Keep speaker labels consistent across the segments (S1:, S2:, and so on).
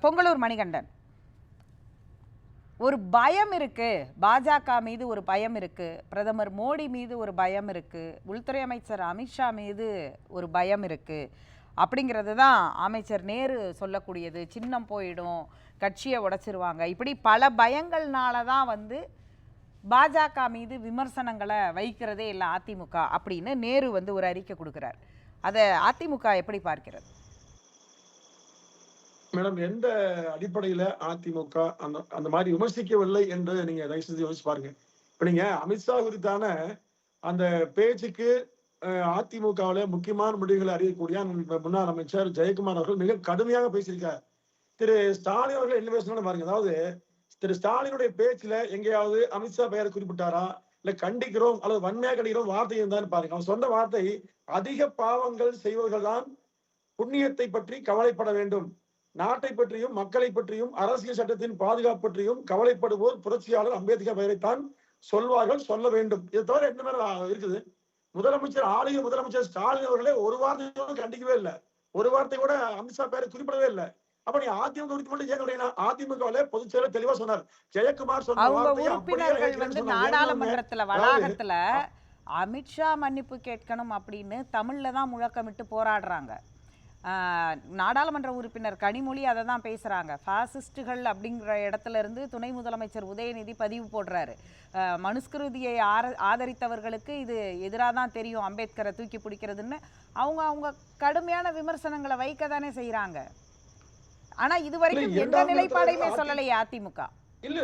S1: பொங்கலூர் மணிகண்டன், ஒரு பயம் இருக்கு, பாஜக மீது ஒரு பயம் இருக்கு, பிரதமர் மோடி மீது ஒரு பயம் இருக்கு, உள்துறை அமைச்சர் அமித்ஷா மீது ஒரு பயம் இருக்கு அப்படிங்கிறது தான் அமைச்சர் நேரு சொல்லக்கூடியது. சின்னம் போயிடும், கட்சியை உடைச்சிருவாங்க, இப்படி பல பயங்கள்னால தான் பாஜக மீது விமர்சனங்களை வைக்கிறதே இல்லை அதிமுக அப்படின்னு நேரு ஒரு அறிக்கை கொடுக்கிறார். அதை அதிமுக எப்படி பார்க்கிறது?
S2: மேடம், எந்த அடிப்படையில அதிமுக அந்த மாதிரி விமர்சிக்கவில்லை என்று நீங்க தயவு செஞ்சு யோசிச்சு பாருங்க. இப்ப நீங்க அமித்ஷா குறித்தான அந்த பேச்சுக்கு அதிமுகவுல முக்கியமான முடிவுகளை அறியக்கூடிய முன்னாள் அமைச்சர் ஜெயக்குமார் அவர்கள் மிக கடுமையாக பேசியிருக்கார். திரு ஸ்டாலின் அவர்கள் என்ன பேசணும்னு பாருங்க. அதாவது திரு ஸ்டாலினுடைய பேச்சுல எங்கேயாவது அமித்ஷா பெயரை குறிப்பிட்டாரா, இல்ல கண்டிக்கிறோம் அல்லது வன்மையா கண்டிக்கிறோம் வார்த்தை இருந்தான்னு பாருங்க. அவன் சொன்ன வார்த்தை, அதிக பாவங்கள் செய்வர்கள் தான் புண்ணியத்தை பற்றி கவலைப்பட வேண்டும், நாட்டை பற்றியும் மக்களை பற்றியும் அரசியல் சட்டத்தின் பாதுகாப்பு பற்றியும் கவலைப்படுவோர் புரட்சியாளர் அம்பேத்கர் பெயரைத்தான் சொல்வார்கள், சொல்ல வேண்டும். இதை தவிர என்ன மேல இருக்குது? ஆளுகை முதலமைச்சர் ஸ்டாலின் அவர்களே ஒரு வார்த்தை கண்டிக்கவே இல்லை, ஒரு வார்த்தை கூட அமித்ஷா பெயரை குறிப்பிடவே இல்லை. அப்ப நீ அதிமுக குறித்து மட்டும் கேட்க, அதிமுக பொதுச் செயலர் தெளிவா சொன்னார். ஜெயக்குமார் சொன்ன
S1: உறுப்பினர்கள் நாடாளுமன்றத்துல வளாகத்துல அமித்ஷா மன்னிப்பு கேட்கணும் அப்படின்னு தமிழ்ல தான் முழக்கமிட்டு போராடுறாங்க. நாடாளுமன்ற உறுப்பினர் கனிமொழி அதை தான் பேசுகிறாங்க. ஃபாசிஸ்டுகள் அப்படிங்கிற இடத்துல இருந்து துணை முதலமைச்சர் உதயநிதி பதிவு போடுறாரு. மனுஸ்கிருதியை ஆதரித்தவர்களுக்கு இது எதிராக தான் தெரியும், அம்பேத்கரை தூக்கி பிடிக்கிறதுன்னு அவங்க கடுமையான விமர்சனங்களை வைக்க தானே செய்கிறாங்க. ஆனால் இதுவரைக்கும் எந்த நிலைப்பாடையுமே சொல்லலையே அதிமுக.
S2: இல்ல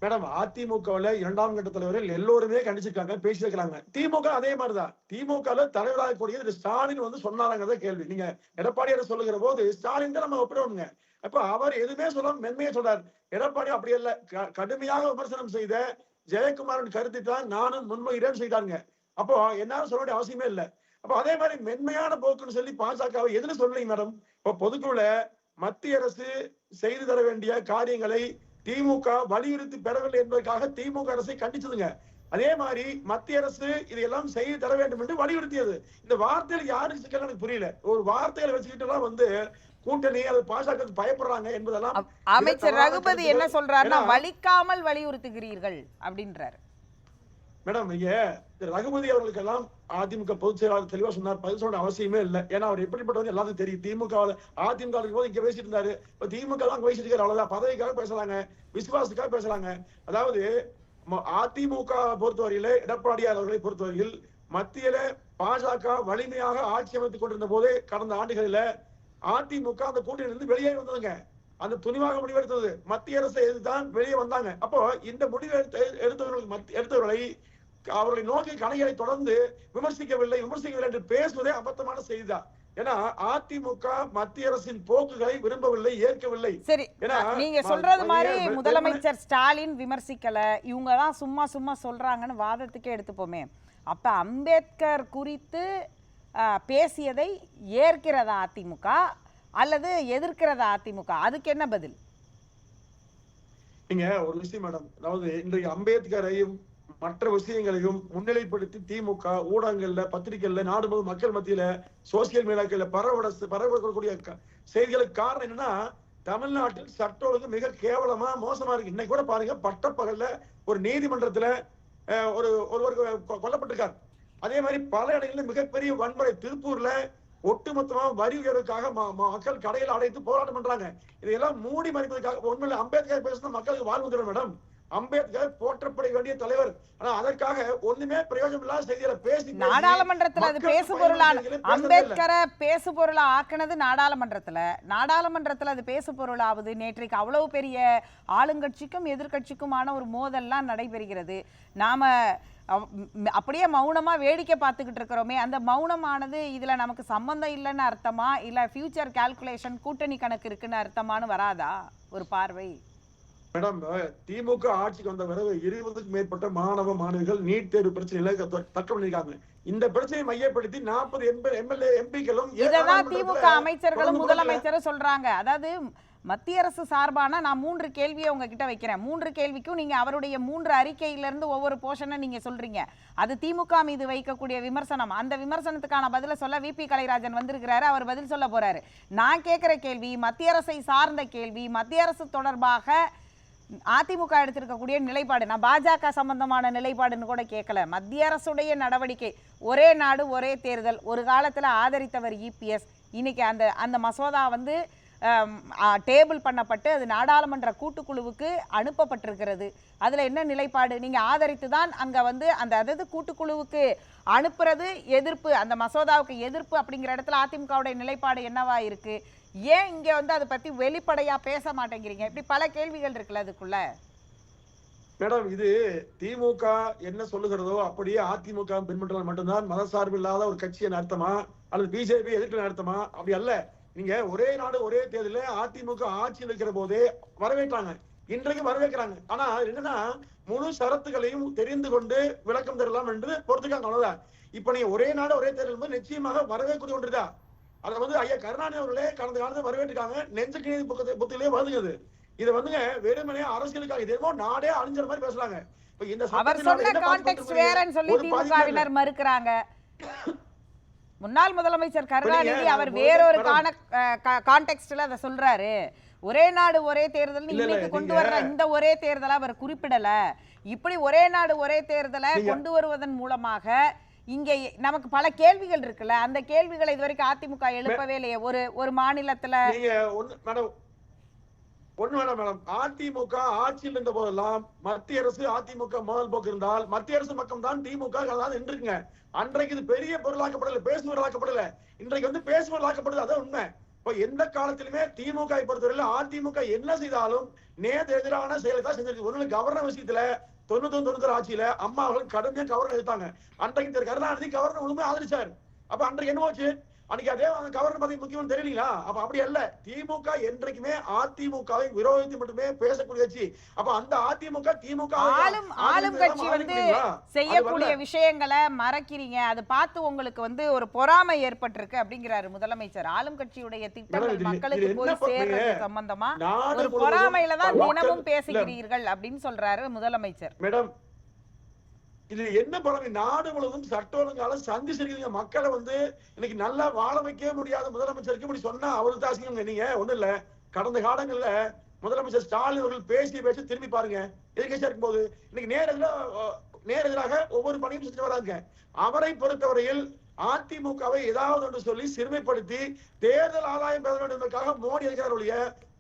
S2: மேடம், அதிமுகவில் 2ஆம் கட்ட தலைவர்கள் எல்லோருமே கண்டிச்சிருக்காங்க, பேசியிருக்கிறாங்க. திமுக அதே மாதிரிதான். திமுக தலைவராக கூடிய ஸ்டாலின் சொன்னாராங்க கேள்வி. நீங்க எடப்பாடியார் சொல்லுகிற போது ஸ்டாலின் தான் நம்ம ஒப்பிடுவோங்க. அப்ப அவர் எதுவுமே சொல்ல மென்மையா சொல்றார். எடப்பாடி அப்படி அல்ல, கடுமையாக விமர்சனம் செய்த ஜெயக்குமாரின் கருத்தை தான் நானும் முன்வைகிறேன் செய்தாங்க. அப்போ என்னாலும் சொல்ல வேண்டிய அவசியமே இல்லை. அப்ப அதே மாதிரி மென்மையான போக்குன்னு சொல்லி பாஜகவை எதுன்னு சொல்லலைங்க மேடம். இப்ப பொதுக்குழுல மத்திய அரசு செய்து தர வேண்டிய காரியங்களை திமுக வலியுறுத்தி பெறவில்லை என்பதற்காக திமுக அரசை கண்டிச்சதுங்க. அதே மாதிரி மத்திய அரசு இதையெல்லாம் செய்து தர வேண்டும் என்று வலியுறுத்தியது. இந்த வார்த்தையில யாருக்கு சிக்கல் எனக்கு புரியல. ஒரு வார்த்தையில வச்சுக்கிட்டு எல்லாம் கூட்டணி அது பாஜக பயப்படுறாங்க என்பதெல்லாம்
S1: அமைச்சர் ரகுபதி என்ன சொல்றாருன்னா, வலிக்காமல் வலியுறுத்துகிறீர்கள் அப்படின்றாரு.
S2: மேடம், இங்க ரகுபதி அவர்களுக்கெல்லாம் அதிமுக பொதுச் செயலாளர் தெளிவா சொன்னார், பதில் சொல்ல அவசியமே இல்லை. ஏன்னா அவர் எப்படிப்பட்டவங்க எல்லாத்துக்கும் தெரியும். திமுக அதிமுக போது இங்க பேசிட்டு இருந்தாரு, இப்ப திமுக தான் பேசிட்டு இருக்காரு. அவ்வளவுதான், பதவிக்காக பேசுறாங்க, விசுவாசத்துக்காக பேசுறாங்க. அதாவது அதிமுக பொறுத்தவரையில, எடப்பாடியார் அவர்களை பொறுத்தவரையில் மத்தியில பாஜக வலிமையாக ஆட்சி அமைத்துக் கொண்டிருந்த போதே கடந்த ஆண்டுகளில அதிமுக அந்த கூட்டணியிலிருந்து வெளியே வந்ததுங்க. அந்த துணிவாக முடிவெடுத்தது மத்திய அரசை எதிர்த்துதான் வெளியே வந்தாங்க. அப்போ இந்த முடிவு எடுத்தவர்களை அவர்களை நோக்கி கணைகளை தொடர்ந்து விமர்சிக்கவில்லை என்று பேசுவதே அபத்தமான செய்திதான். ஏன்னா அதிமுக மத்திய அரசின் போக்குகளை விரும்பவில்லை, ஏற்கவில்லை.
S1: சரி, நீங்க சொல்றது மாதிரி முதலமைச்சர் ஸ்டாலின் விமர்சிக்கல, இவங்க தான் சும்மா சும்மா சொல்றாங்கன்னு வாதத்துக்கே எடுத்துப்போமே. அப்ப அம்பேத்கர் குறித்து பேசியதை ஏற்கிறதா அதிமுக அல்லது எதிர்க்கிறதா அதிமுக? அதுக்கு என்ன பதில்?
S2: நீங்க ஒரு விஷயம் மேடம், அதாவது இன்றைக்கு அம்பேத்கரையும் மற்ற விஷயங்களையும் முன்னிலைப்படுத்தி திமுக ஊடகங்கள்ல, பத்திரிகைகள்ல, நாடு முழுவதும் மக்கள் மத்தியில, சோசியல் மீடியாக்கள்ல பரவக்கூடிய செய்திகளுக்கு காரணம் என்னன்னா, தமிழ்நாட்டில் சட்ட ஒழுங்கு மிக கேவலமா மோசமா இருக்கு. இன்னைக்கு கூட பாருங்க, பட்டப்பகல்ல ஒரு நீதிமன்றத்துல ஒருவர் கொல்லப்பட்டிருக்கார். அதே மாதிரி பல இடங்களில் மிகப்பெரிய வன்முறை. திருப்பூர்ல ஒட்டுமொத்தமா வரி உயர்வுக்காக மக்கள் கடையில் அடைத்து போராட்டம் பண்றாங்க. இதையெல்லாம் மூடி மறைப்பதற்காக. உண்மையில அம்பேத்கர் பேசுனா மக்களுக்கு வாழ்வு தரும் மேடம். அம்பேத்கர் போற்றப்பட வேண்டிய தலைவர். ஆனா அதற்காக ஒண்ணுமே பிரயோஜனம் இல்லாத செய்திகளை பேசி
S1: நாடாளுமன்றத்துல அது பேசுபொருளான அம்பேத்கரை பேசுபொருளா ஆக்கினது நாடாளுமன்றத்துல அது பேசுபொருளாவது. நேற்றைக்கு அவ்வளவு பெரிய ஆளுங்கட்சிக்கும் எதிர்கட்சிக்குமான ஒரு மோதல்லாம் நடைபெறுகிறது. நாம அப்படியே மௌனமா வேடிக்கை பார்த்துக்கிட்டு இருக்கிறோமே, அந்த மௌனமானது இதுல நமக்கு சம்பந்தம் இல்லைன்னு அர்த்தமா, இல்ல ஃபியூச்சர் கால்குலேஷன் கூட்டணி கணக்கு இருக்குன்னு அர்த்தமானு வராதா ஒரு பார்வை?
S2: மேடம், திமுக ஆட்சிக்கு வந்த பிறகு 20க்கும் மேற்பட்ட மாணவ மாணவிகள் நீட் தேர்வு பிரச்சனையில தக்க பண்ணிருக்காங்க. இந்த பிரச்சனையை மையப்படுத்தி 40 எம்எல்ஏ எம்பிக்களும்
S1: இததான் திமுக அமைச்சர்களும் முதலமைச்சரும் சொல்றாங்க. அதாவது மத்திய அரசு சார்பான நான் 3 கேள்வியை உங்ககிட்ட வைக்கிறேன். 3 கேள்விக்கும் நீங்க அவருடைய 3 அறிக்கையிலிருந்து ஒவ்வொரு போர்ஷனை நீங்க சொல்றீங்க. அது திமுக மீது வைக்கக்கூடிய விமர்சனம். அந்த விமர்சனத்துக்கான பதில சொல்ல விபி கலைராஜன் வந்திருக்கிறாரு. அவர் பதில் சொல்ல போறாரு. நான் கேட்கிற கேள்வி மத்திய அரசை சார்ந்த கேள்வி. மத்திய அரசு தொடர்பாக அதிமுக எடுத்திருக்கக்கூடிய நிலைப்பாடு, நான் பாஜக சம்பந்தமான நிலைப்பாடுன்னு கூட கேட்கல. மத்திய அரசுடைய நடவடிக்கை, ஒரே நாடு ஒரே தேர்தல் ஒரு காலத்தில் ஆதரித்தவர் இபிஎஸ். இன்னைக்கு அந்த மசோதா வந்து டேபிள் பண்ணப்பட்டு அது நாடாளுமன்ற கூட்டுக்குழுவுக்கு அனுப்பப்பட்டிருக்கிறது. அதில் என்ன நிலைப்பாடு? நீங்கள் ஆதரித்து தான் அங்கே வந்து அதாவது கூட்டுக்குழுவுக்கு அனுப்புறது எதிர்ப்பு, அந்த மசோதாவுக்கு எதிர்ப்பு அப்படிங்கிற இடத்துல அதிமுகவுடைய நிலைப்பாடு என்னவா இருக்கு? ஏன் இங்கே வந்து அதை பற்றி வெளிப்படையாக பேச மாட்டேங்கிறீங்க? இப்படி பல கேள்விகள் இருக்குல்ல அதுக்குள்ள.
S2: மேடம், இது திமுக என்ன சொல்லுகிறதோ அப்படியே அதிமுக பின்பற்றால் மட்டும்தான் மதசார்பு இல்லாத ஒரு கட்சியின் அர்த்தமா, அல்லது பிஜேபி எதிர்க்கிற அர்த்தமா? அப்படி அல்ல. நீங்க ஒரே நாடு ஒரே தேர்தலில் அதிமுக ஆட்சியில் இருக்கிற போதே வரவேற்றாங்க, இன்றைக்கு வரவேற்கிறாங்க. ஆனா என்னன்னா, முழு சரத்துகளையும் தெரிந்து கொண்டு விளக்கம் தரலாம் என்று பொறுத்துக்காங்க, அவ்வளவுதான். இப்ப நீங்க ஒரே நாடு ஒரே தேர்தல் நிச்சயமாக வரவேற்கிறது ஒன்றுதான். அதை வந்து ஐயா கருணாநிதி அவர்களே கடந்த காலத்தில் வரவேற்றுக்காங்க, நெஞ்சுக்கு நீதி புத்தகத்திலே வருதுங்க. இதை வந்துங்க வெறுமனே அரசியலுக்காக இதோ நாடே அழிஞ்சற மாதிரி பேசுறாங்க. இப்ப இந்த
S1: அவர் சொன்ன கான்டெக்ஸ்ட் வேறன்னு சொல்லி திமுகவினர் மறுக்கறாங்க. முன்னாள் முதலமைச்சர் கருணாநிதி அவர் வேறொரு கான்டெக்ஸ்ட்ல அதை சொல்றாரு. ஒரே நாடு ஒரே தேர்தல் இன்னைக்கு கொண்டு வர்ற இந்த ஒரே தேர்தலை அவர் குறிப்பிடல. இப்படி ஒரே நாடு ஒரே தேர்தலை கொண்டு வருவதன் மூலமாக இங்கே நமக்கு பல கேள்விகள் இருக்குல்ல, அந்த கேள்விகளை இதுவரைக்கும் அதிமுக எழுப்பவே இல்லையே. ஒரு மாநிலத்துல
S2: ஒண்ணு வேணாம் மேடம், அதிமுக ஆட்சியில் இருந்த போதெல்லாம் மத்திய அரசு அதிமுக மோதல் போக்கு இருந்தால் மத்திய அரசு பக்கம் தான் திமுக நின்றுக்குங்க. அன்றைக்கு இது பெரிய பொருளாக்கப்படல, பேசுபொருளாக்கப்படல. இன்றைக்கு வந்து பேசுபொருளாக்கப்படுது, அதான் உண்மை. இப்ப எந்த காலத்திலுமே திமுக பொறுத்தவரையில அதிமுக என்ன செய்தாலும் நேர் எதிரான செயலை தான் செஞ்சிருக்கு. ஒரு கவர்னர் விஷயத்துல 99 ஆட்சியில அம்மா அவர்கள் கடுமையா கவர்னர் எடுத்தாங்க. அன்றைக்கு கருணாநிதி கவர்னர் முழுமையா ஆதரிச்சார். அப்ப அன்றைக்கு என்ன போச்சு? அன்னைக்கு அதே கவர்னர் பதவி முக்கியம் தெரியலீங்களா? அப்ப அப்படி அல்ல. திமுக என்றைக்குமே அதிமுகவை விரோதித்து மட்டுமே பேசக்கூடிய கட்சி. அப்ப அந்த அதிமுக திமுக
S1: ஆளும் கட்சி வந்து செய்யக்கூடிய விஷயங்களை மறக்கிறீங்க. அதை பார்த்து உங்களுக்கு வந்து ஒரு பொறாமை ஏற்பட்டிருக்கு அப்படிங்கிறாரு முதலமைச்சர். ஆளும் கட்சியுடைய திட்டங்கள் மக்களுக்கு போய் சேர்றது சம்பந்தமா ஒரு பொறாமையில தான் தினமும் பேசுகிறீர்கள் அப்படின்னு சொல்றாரு முதலமைச்சர்.
S2: மேடம், இது என்ன படம்? நாடு முழுவதும் சட்ட ஒழுங்கால சந்திச்சிருக்கீங்க மக்களை வந்து இன்னைக்கு நல்லா வாழ வைக்கவே முடியாத முதலமைச்சருக்கு இப்படி சொன்னா அவருக்கு தாசிங்க. நீங்க ஒண்ணு இல்ல, கடந்த காலங்கள்ல முதலமைச்சர் ஸ்டாலின் அவர்கள் பேசி திரும்பி பாருங்க. எதிர்கட்சியா இருக்கும் போது இன்னைக்கு நேரெதிராக ஒவ்வொரு பணியும் செஞ்சு வராங்க. அவரை பொறுத்தவரையில் அதிமுகவை ஏதாவது ஒன்று சொல்லி சிறுமைப்படுத்தி தேர்தல் ஆதாயம் பெற வேண்டும் என்பதற்காக மோடி இருக்கிறார் ஒழிய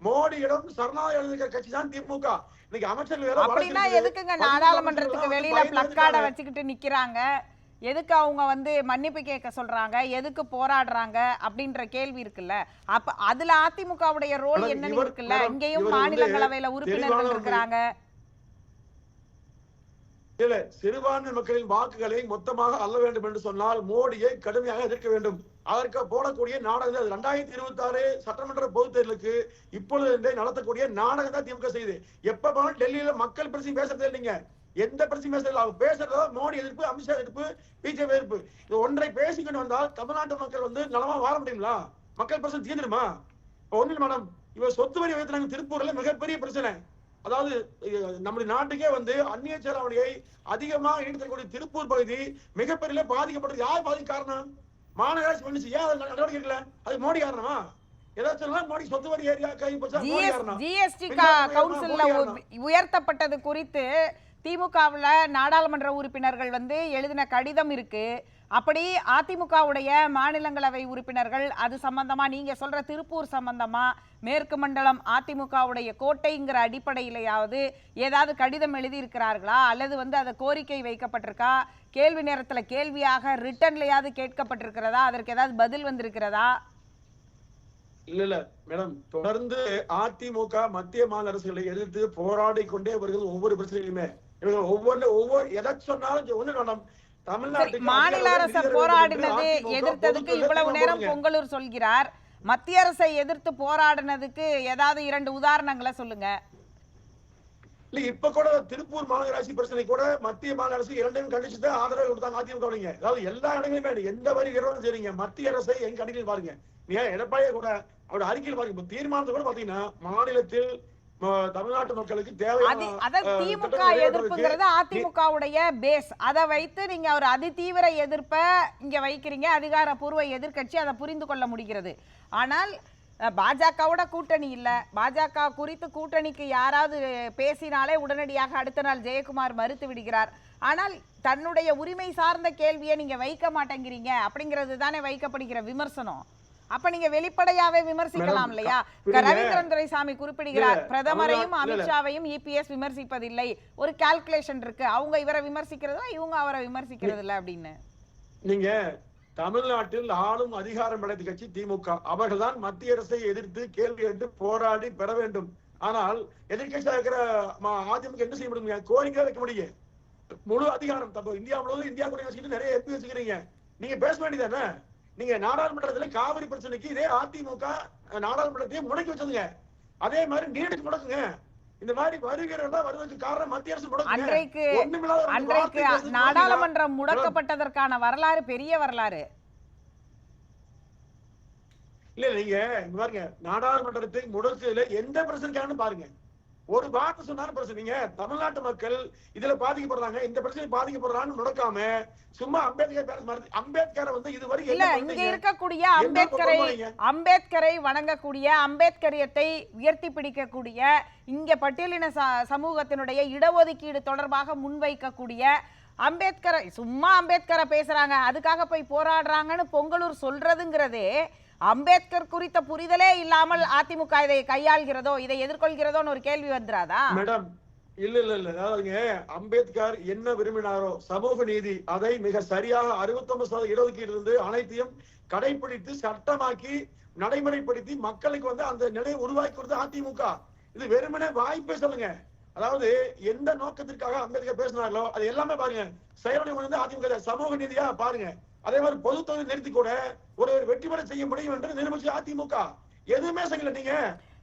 S2: மோடியிடம் சரணாகி இருக்கிற கட்சி தான் திமுக. இன்னைக்கு அமைச்சர்கள்
S1: அப்படின்னா எதுக்குங்க நாடாளுமன்றத்துக்கு வெளியில பிளக்கார்டை வச்சுக்கிட்டு நிக்கிறாங்க? எதுக்கு அவங்க வந்து மன்னிப்பு கேட்க சொல்றாங்க? எதுக்கு போராடுறாங்க அப்படின்ற கேள்வி இருக்குல்ல. அப்ப அதுல அதிமுகவுடைய ரோல் என்னன்னு இருக்குல்ல. இங்கேயும் மாநிலங்களவையில உறுப்பினர்கள் இருக்கிறாங்க.
S2: இல்ல, சிறுபான்மை மக்களின் வாக்குகளை மொத்தமாக அல்ல வேண்டும் என்று சொன்னால் மோடியை கடுமையாக எதிர்க்க வேண்டும். அதற்கு போடக்கூடிய நாடகம் 2026 சட்டமன்ற பொதுத் தேர்தலுக்கு இப்பொழுது நடத்தக்கூடிய நாடகம் தான் திமுக செய்யுது. எப்ப போனாலும் டெல்லியில மக்கள் பிரச்சனை பேசுறதே இல்லைங்க. எந்த பிரச்சனை பேசுறது அவங்க பேசுறதோ மோடி எதிர்ப்பு, அமித்ஷா எதிர்ப்பு, பிஜேபி எதிர்ப்பு. இது ஒன்றை பேசிக்கிட்டு வந்தால் தமிழ்நாட்டு மக்கள் வந்து நலமா வாழ முடியுங்களா? மக்கள் பிரச்சனை தீர்ந்துடுமா? ஒண்ணு மேடம், இவர் சொத்து வரி உயர்த்தினாங்க திருப்பூர்ல, மிகப்பெரிய பிரச்சனை. அதாவது நம்முடைய நாட்டுக்கே வந்து அந்நிய செலாவணியை அதிகமாக ஈடுத்தக்கூடிய திருப்பூர் பகுதி மிகப்பெரிய பாதிக்கப்பட்டது. யார் பாதிக்க காரணம்? மாநகராட்சி பண்ணிச்சு. ஏன் நடவடிக்கை எடுக்கல? அது மோடி காரணமா? ஏதாச்சும் மோடி சொத்து வரி ஏரியா
S1: ஜிஎஸ்டி கவுன்சில்ல உயர்த்தப்பட்டது குறித்து திமுகவுல நாடாளுமன்ற உறுப்பினர்கள் வந்து எழுதின கடிதம் இருக்கு. அப்படி அதிமுகவுடைய மாநிலங்களவை உறுப்பினர்கள் அது சம்பந்தமா நீங்க சொல்ற திருப்பூர் சம்பந்தமா மேற்கு மண்டலம் அதிமுகவுடைய கோட்டைங்கிற அடிப்படையிலேயாவது ஏதாவது கடிதம் எழுதி இருக்கிறார்களா? அல்லது வந்து அதை கோரிக்கை வைக்கப்பட்டிருக்கா? கேள்வி நேரத்துல கேள்வியாக ரிட்டன்லயாவது கேட்கப்பட்டிருக்கிறதா? அதற்கு ஏதாவது பதில் வந்திருக்கிறதா?
S2: இல்ல மேடம், தொடர்ந்து அதிமுக மத்திய மாநில அரசுகளை எதிர்த்து போராடி கொண்டே வருகிறது. ஒவ்வொரு பிரச்சனையுமே ஒவ்வொரு எதை சொன்னாலும் ஒண்ணு மேடம்,
S1: மாநில அரசை போராடினது எதிர்த்ததுக்கு இவ்வளவு நேரம் பொங்கலூர் சொல்கிறார். மத்திய அரசை எதிர்த்து போராடினதுக்கு ஏதாவது 2 உதாரணங்களை சொல்லுங்க.
S2: இல்ல இப்ப கூட திருப்பூர் மாநகராட்சி பிரச்சனை கூட மத்திய மாநில அரசு இரண்டையும் கண்டிச்சு தான் ஆதரவு கொடுத்தாங்க அதிமுக. அதாவது எல்லா இடங்களுமே எந்த வரி விரோதம் செய்றீங்க, மத்திய அரசை எங்க கண்டிக்கணும் பாருங்க. நீங்க எடப்பாடியை கூட அவரோட அறிக்கையில் பாருங்க, இப்ப தீர்மானத்தை கூட பாத்தீங்கன்னா மாநிலத்தில் தமிழ்நாட்டு மக்களுக்கு தேவையான
S1: திமுக எதிர்ப்புங்கிறது அதிமுகவுடைய பேஸ். அதை வைத்து நீங்க ஒரு அதிதீவிர எதிர்ப்பை இங்க வைக்கிறீங்க, அதிகாரப்பூர்வ எதிர்க்கட்சி, அதை புரிந்து கொள்ள முடிகிறது. ஆனால் பாஜகவோட கூட்டணி இல்ல, பாஜக குறித்து கூட்டணிக்கு யாராவது பேசினாலே உடனடியாக அடுத்த நாள் ஜெயக்குமார் மறுத்து விடுகிறார். ஆனால் தன்னுடைய உரிமை சார்ந்த கேள்வியை நீங்க வைக்க மாட்டேங்கிறீங்க அப்படிங்கிறது தானே வைக்கப்படுகிற விமர்சனம். அப்ப நீங்க வெளிப்படையாவே விமர்சிக்கலாம் இல்லையா? ரவீந்திரன் துரைசாமி குறிப்பிடுகிறார், பிரதமரையும் அமித்ஷாவையும் இபிஎஸ் விமர்சிப்பதில்லை, ஒரு கால்குலேஷன் இருக்கு, அவங்க இவரை விமர்சிக்கிறதா இவங்க அவரை விமர்சிக்கிறது இல்ல அப்படின்னு.
S2: நீங்க தமிழ்நாட்டில் ஆளும் அதிகாரம் படைத்த கட்சி திமுக, அவர்கள் தான் மத்திய அரசை எதிர்த்து கேள்வி கேட்டு போராடி பெற வேண்டும். ஆனால் எதிர்கட்சியாக இருக்கிற அதிமுக என்ன செய்ய முடியுங்க? கோரிக்கை வைக்க முடியும். முழு அதிகாரம் இந்தியா முழுவதும் இந்தியா கூட வச்சுக்கிட்டு நிறைய எம்பி வச்சுக்கிறீங்க, நீங்க பேச வேண்டியதானே? நீங்க நாடாளுமன்றத்துல காவிரி பிரச்சனைக்கு இதே அதிமுக நாடாளுமன்றத்தையும் முடக்கி வச்சதுங்க, அதே மாதிரி நீடிச்சு முடக்குங்க. இந்த மாதிரி வருவதற்கு காரணம் மத்திய அரசு முடக்கு.
S1: அன்றைக்கு நாடாளுமன்றம் முடக்கப்பட்டதற்கான வரலாறு பெரிய வரலாறு
S2: இல்ல. நீங்க பாருங்க, நாடாளுமன்றத்தை முடக்குல எந்த பிரச்சனைக்கான பாருங்க, ஒரு வார்த்தை சொன்னாலும் பிரச்சனை. நீங்க தமிழ்நாட்டு மக்கள் இதுல பாதிக்கப்படுறாங்க, இந்த பிரச்சனை பாதிக்கப்படுறான்னு முடக்காம சும்மா அம்பேத்கரை வந்து இதுவரை
S1: இல்ல, இங்க இருக்கக்கூடிய அம்பேத்கரை வணங்கக்கூடிய, அம்பேத்கரியத்தை உயர்த்தி பிடிக்கக்கூடிய, இங்க பட்டியலின சமூகத்தினுடைய இடஒதுக்கீடு தொடர்பாக முன்வைக்கக்கூடிய அம்பேத்கரை சும்மா அம்பேத்கரை பேசுறாங்க, அதுக்காக போய் போராடுறாங்கன்னு பொங்கலூர் சொல்றதுங்கிறதே அம்பேத்கர் குறித்த புரிதலே இல்லாமல் அதிமுக இதை கையாள்கிறதோ, இதை எதிர்கொள்கிறதோன்னு ஒரு கேள்வி வந்துராதா?
S2: மேடம் இல்ல அதாவதுங்க, அம்பேத்கர் என்ன விரும்பினாரோ சமூக நீதி, அதை மிக சரியாக 69% இடஒதுக்கீடு இருந்து அனைத்தையும் கடைபிடித்து சட்டமாக்கி நடைமுறைப்படுத்தி மக்களுக்கு வந்து அந்த நிலையை உருவாக்கி கொடுத்த அதிமுக. இது வெறுமனே வாய்ப்பே சொல்லுங்க. அதாவது எந்த நோக்கத்திற்காக அம்பேத்கர் பேசினார்களோ அது எல்லாமே பாருங்க செயல்முறை வந்து அதிமுக சமூக நீதியா பாருங்க. அதே மாதிரி பொது தொகுதி நிறுத்தி கூட ஒரு வெற்றி பெற செய்ய முடியும் என்று நிரூபிச்சு அதிமுக எதுவுமே செய்யல. நீங்க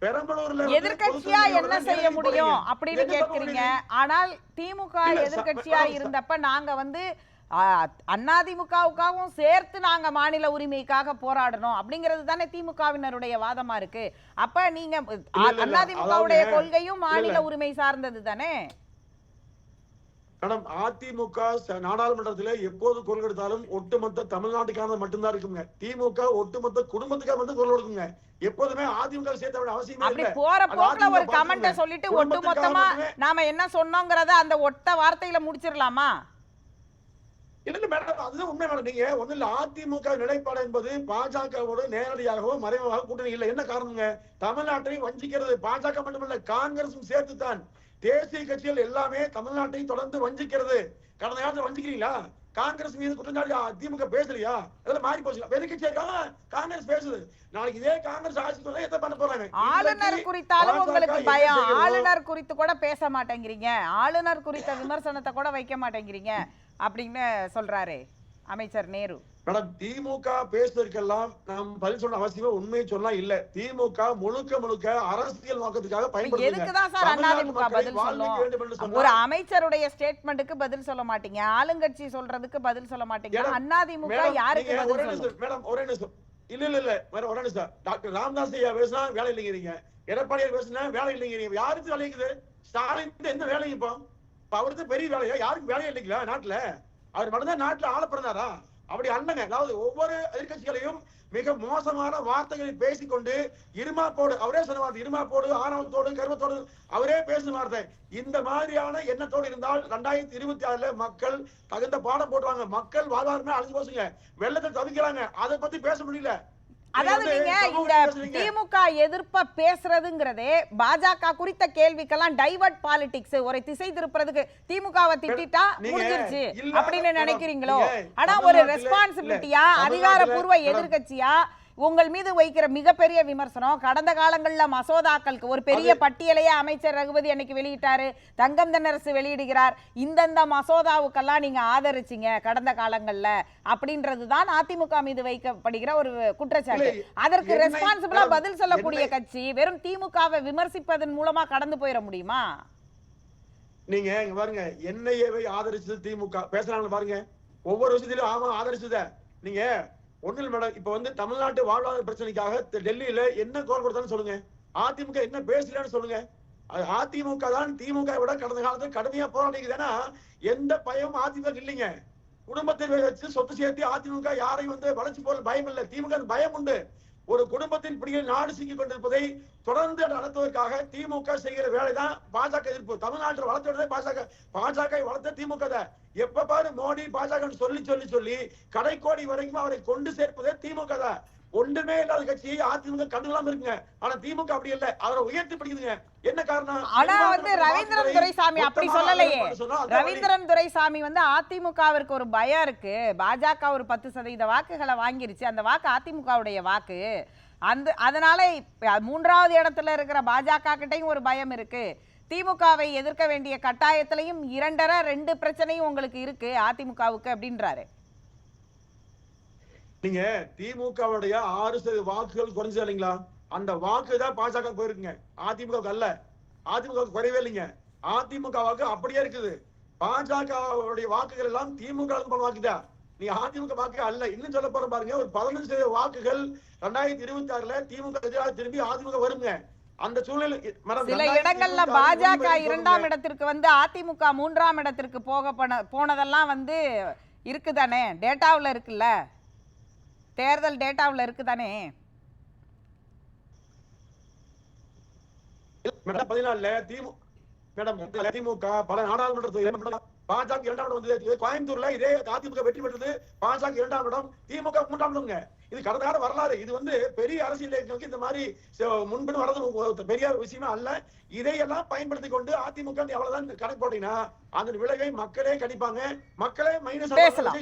S2: பெரம்பலூர்ல
S1: எதிர்கட்சியா என்ன செய்ய முடியும் அப்படின்னு கேட்கிறீங்க. ஆனால் திமுக எதிர்கட்சியா இருந்தப்ப நாங்க வந்து அதிமுகவுக்காகவும் சேர்த்து நாங்க மாநில உரிமைக்காக போராடணும் அப்படிங்கிறது தானே திமுகவினருடைய வாதமா இருக்கு. அப்ப நீங்க அதிமுகவுடைய கொள்கையும் மாநில உரிமை சார்ந்தது தானே?
S2: மேடம் அதிமுக நாடாளுமன்றத்தில் எப்போது குரல் எடுத்தாலும் ஒட்டுமொத்த தமிழ்நாட்டுக்கான மட்டும்தான் இருக்குங்க. திமுக ஒட்டுமொத்த குடும்பத்துக்காக வந்து குரல் கொடுக்குங்க. எப்போதுமே அதிமுக சேர்த்த அவசியம்
S1: அப்படி போற போக்குல ஒரு கமெண்ட சொல்லிட்டு ஒட்டுமொத்தமா நாம என்ன சொன்னோங்கிறத அந்த ஒட்ட வார்த்தையில முடிச்சிடலாமா?
S2: இல்ல மேடம், அதுதான் உண்மை மேடம். நீங்க ஒண்ணு இல்ல, அதிமுக நிலைப்பாடு என்பது பாஜகவோடு நேரடியாகவோ மறைமுகமாக கூட்டணி இல்லை. என்ன காரணங்க? தமிழ்நாட்டை வஞ்சிக்கிறது பாஜக மட்டுமல்ல, காங்கிரசும் சேர்த்துத்தான். தேசிய கட்சிகள் எல்லாமே தமிழ்நாட்டை தொடர்ந்து வஞ்சிக்கிறது. கடந்த காலத்துல வஞ்சிக்கிறீங்களா? காங்கிரஸ் மீது குற்றச்சாட்டு திமுக பேசலையா? அதெல்லாம் மாறி போச்சு. எதிர்கட்சியா காங்கிரஸ் பேசுது. நாளைக்கு இதே காங்கிரஸ் ஆட்சி எதை பண்ண போறாங்க?
S1: ஆளுநர் குறித்தாலும் உங்களுக்கு பயம். ஆளுநர் குறித்து கூட பேச மாட்டேங்கிறீங்க, ஆளுநர் குறித்த விமர்சனத்தை கூட வைக்க மாட்டேங்கிறீங்க அப்படின்னு சொல்றாரு அமைச்சர் நேரு.
S2: மேடம், திமுக பேசுவதற்கெல்லாம் நாம் பதில் சொன்ன அவசியமே உண்மையை சொன்னா இல்ல. திமுக முழுக்க அரசியல் நோக்கத்துக்காக
S1: பயன்படுத்தும். ஒரு அமைச்சருடைய ஸ்டேட்மெண்ட்டுக்கு பதில் சொல்ல மாட்டீங்க, ஆளுங்கட்சி சொல்றதுக்கு பதில் சொல்ல மாட்டீங்க. அதிமுக யாருக்கு பதில் சொல்லும்?
S2: மேடம் ஒரே நிமிஷம். இல்ல வேற ஒரே நிமிஷம். டாக்டர் ராமதாஸ் ஐயா பேசினா வேலை இல்லைங்கிறீங்க, எடப்பாடியார் பேசினா வேலை இல்லைங்கிறீங்க. யாருக்கு வேலை இருக்குது? ஸ்டாலின் என்ன வேலை? இப்போ அவருக்கு பெரிய வேலையா? யாருக்கு வேலையா இல்லைங்களா நாட்டுல? அவர் மட்டும்தான் நாட்டுல ஆள பிறந்தாரா? அப்படி அல்லங்க. அதாவது ஒவ்வொரு எதிர்கட்சிகளையும் மிக மோசமான வார்த்தைகளை பேசிக்கொண்டு இருமாப்போடு, அவரே சொன்ன வார்த்தை இருமாப்போடு, ஆணவத்தோடு, கர்வத்தோடு அவரே பேசும் வார்த்தை. இந்த மாதிரியான எண்ணத்தோடு இருந்தால் 2026 மக்கள் தகுந்த பாடம் போடுவாங்க. மக்கள் வாழ்வாதாரமே அழிஞ்சு போச்சுங்க, வெள்ளத்தை தவிக்கிறாங்க. அதை பத்தி பேச முடியல.
S1: அதாவது நீங்க இந்த திமுக எதிர்ப்ப பேசுறதுங்கிறதே பாஜக குறித்த கேள்விக்கெல்லாம் டைவர்ட் பாலிடிக்ஸ், ஒரு திசை திருப்புறதுக்கு திமுகவை திட்டா முடிஞ்சிருச்சு அப்படின்னு நினைக்கிறீங்களோ? ஆனா ஒரு ரெஸ்பான்சிபிலிட்டியா அதிகாரப்பூர்வ எதிர்கட்சியா உங்கள் மீது வைக்கிற மிகப்பெரிய விமர்சனம், கடந்த காலங்கள்ல மசோதாக்களுக்கு ஒரு பெரிய பட்டியலையே அமைச்சர் ரகுபதி அன்னைக்கு வெளியிட்டாரு, தங்கம் தென்னரசு வெளியிடுகிறார், இந்தந்த மசோதாவுக்கெல்லாம் நீங்க ஆதரிச்சீங்க கடந்த காலங்கள்ல அப்படின்றதுதான் அதிமுக மீது வைக்கப்படுகிற ஒரு குற்றச்சாட்டு. அதற்கு ரெஸ்பான்சிபிளா பதில் சொல்லக்கூடிய கட்சி வெறும் திமுகவை விமர்சிப்பதன் மூலமா கடந்து போயிட முடியுமா?
S2: நீங்க இங்க பாருங்க, என்ஐஏவை ஆதரிச்சது திமுக பேசுறாங்க பாருங்க. ஒவ்வொரு விஷயத்திலும் ஆமா ஆதரிச்சத நீங்க ஒண்ணும் இல்ல மேடம். இப்ப வந்து தமிழ்நாட்டு வாழ்வாதார பிரச்சனைக்காக டெல்லியில என்ன குரல் கொடுத்தாலும் சொல்லுங்க. அதிமுக என்ன பேசலன்னு சொல்லுங்க. அது அதிமுக தான் திமுக விட கடந்த காலத்துல கடுமையா போராடிக்குதுன்னா எந்த பயமும் அதிமுக இல்லைங்க. குடும்பத்தை வச்சு சொத்து சேர்த்து அதிமுக யாரையும் வந்து வளைச்சு போற பயம் இல்லை. திமுக பயம் உண்டு. ஒரு குடும்பத்தின் பிடியில் நாடு சிக்கிக் கொண்டிருப்பதை தொடர்ந்து நடத்துவதற்காக திமுக செய்கிற வேலைதான் பாஜக எதிர்ப்பு. தமிழ்நாட்டில் வளர்த்ததே பாஜக வளர்த்த திமுக தான். எப்ப பாரு மோடி பாஜக சொல்லி சொல்லி சொல்லி கடைக்கோடி வரைக்கும் அவரை கொண்டு சேர்ப்பதே திமுக தான். ஒன்றுமே இல்லாத கட்சியை அதிமுக கண்டுகளாம இருக்குங்க. ஆனா திமுக அப்படி இல்லை, அவரை உயர்த்தி பிடிக்குதுங்க. என்ன காரணம்?
S1: ஆனா வந்து ரவீந்திரன் துரைசாமி அப்படி சொல்லலையே. ரவீந்திரன் துரைசாமி வந்து அதிமுகவிற்கு ஒரு பயம் இருக்கு, பாஜக ஒரு 10% வாக்குகளை வாங்கிருச்சு, அந்த வாக்கு அதிமுகவுடைய வாக்கு, அதனால மூன்றாவது இடத்துல இருக்கிற பாஜக கிட்டையும் ஒரு பயம் இருக்கு, திமுகவை எதிர்க்க வேண்டிய கட்டாயத்திலையும் 2 பிரச்சனையும் உங்களுக்கு இருக்கு அதிமுகவுக்கு அப்படின்றாரு.
S2: நீங்க திமுகவுடைய 6% வாக்குகள் குறைஞ்சது இல்லைங்களா? அந்த வாக்கு தான் பாஜக போயிருக்குங்க, அதிமுக அல்ல. அதிமுக குறையவே இல்லைங்க. அதிமுக வாக்கு அப்படியே இருக்குது. பாஜகவுடைய வாக்குகள் எல்லாம் திமுக வாக்குதான். நீ அதிமுக வாக்கு அல்ல. இன்னும் சொல்ல போற பாருங்க, ஒரு 15% வாக்குகள் 2026ல திமுக எதிராக திரும்பி அதிமுக வருங்க. அந்த சூழ்நிலை
S1: சில இடங்கள்ல பாஜக 2ஆம் இடத்திற்கு வந்து அதிமுக 3ஆம் இடத்திற்கு போனதெல்லாம் வந்து இருக்குதானே, டேட்டாவுல இருக்குல்ல, தேர்தல் டேட்டாவுல இருக்குதானே.
S2: மேடம் 14ல திமுக பல நாடாளுமன்ற பாஜக 2ஆம் இடம் வந்தது. கோயம்புத்தூர்ல இதே அதிமுக வெற்றி பெற்றது, பாஜக 2ஆம் இடம், திமுக 3ஆம் இடம்ங்க. இது கடந்த கால வரலாறு. இது வந்து பெரிய அரசியல் இந்த மாதிரி முன்பின் வர்றது பெரிய விஷயமா அல்ல. இதையெல்லாம் பயன்படுத்தி கொண்டு அதிமுக எவ்வளவுதான் கணக்கு போட்டீங்கன்னா அந்த விளைவை மக்களே கணிப்பாங்க. மக்களே மைனஸ்
S1: பேசலாம்.